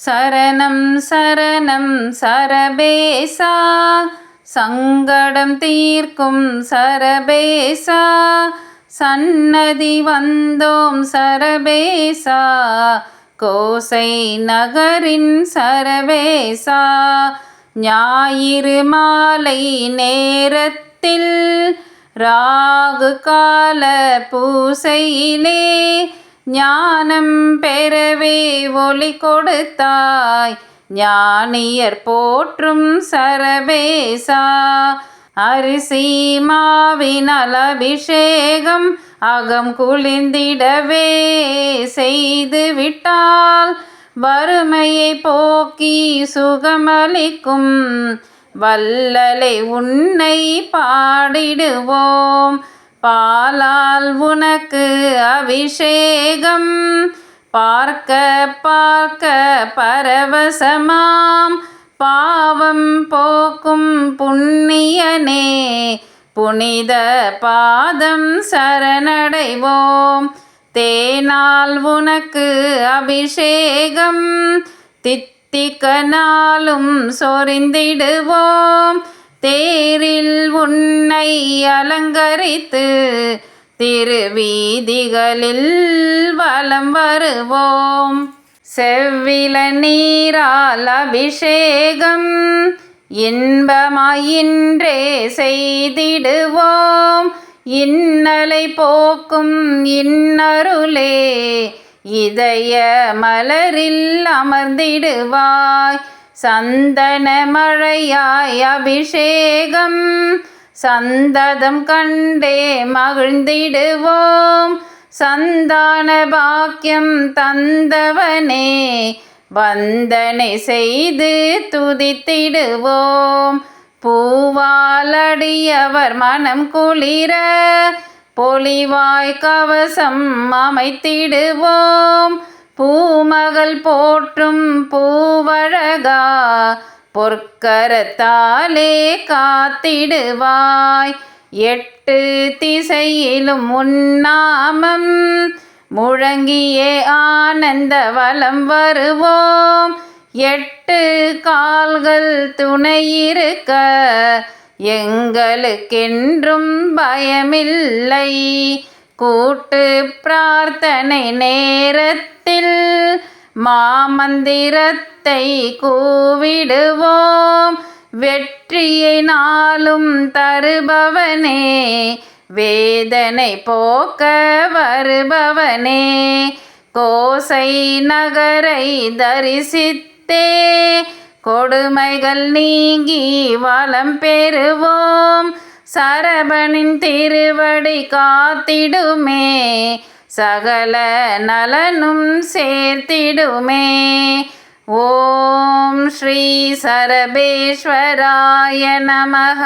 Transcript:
சரணம் சரணம் சரபேசா, சங்கடம் தீர்க்கும் சரபேசா, சன்னதி வந்தோம் சரபேசா, கோசை நகரின் சரபேசா. ஞாயிறு மாலை நேரத்தில் ராகு கால பூசையிலே ஞானம் பெறவே ஒளி கொடுத்தாய், ஞானியர் போற்றும் சரபேசா. அரிசி மாவினால் அபிஷேகம் அகம் குளிர்ந்திடவே செய்து விட்டால், வறுமையை போக்கி சுகமளிக்கும் வல்லலை உன்னை பாடிடுவோம். பாலால் உனக்கு அபிஷேகம் பார்க்க பார்க்க பரவசமாம், பாவம் போக்கும் புண்ணியனே புனித பாதம் சரணடைவோம். தேனால் உனக்கு அபிஷேகம் தித்திக்க நாளும் சொரிந்திடுவோம், தேரில் உன்னை அலங்கரித்து திருவீதிகளில் வலம் வருவோம். செவ்வில நீரால் அபிஷேகம் இன்பமாயின்றே செய்திடுவோம், இன்னலை போக்கும் இன்னருளே இதய மலரில் அமர்ந்திடுவாய். சந்தன மழையாய் அபிஷேகம் சந்ததம் கண்டே மகிழ்ந்திடுவோம், சந்தான பாக்கியம் தந்தவனே வந்தனை செய்து துதித்திடுவோம். பூவாலடியவர் மனம் குளிர பொலிவாய் கவசம் அமைத்திடுவோம், பூமகள் போற்றும் பூவழகா பொற்கரத்தாலே காத்திடுவாய். எட்டு திசையிலும் உன்னாமம் முழங்கியே ஆனந்த வலம் வருவோம், எட்டு கால்கள் துணையிருக்க எங்களுக்கென்றும் பயமில்லை. கூட்டு பிரார்த்தனை நேரத்தில் மாமந்திரத்தை கூவிடுவோம், வெற்றியை நாளும் தருபவனே வேதனை போக்க வருபவனே. கோசை நகரை தரிசித்தே கொடுமைகள் நீங்கி வளம் பெறுவோம், சரபனின் திருவடி காத்திடுமே சகல நலனும் சேர்த்திடுமே. ஓம் ஸ்ரீ சரபேஸ்வராய நமஹ.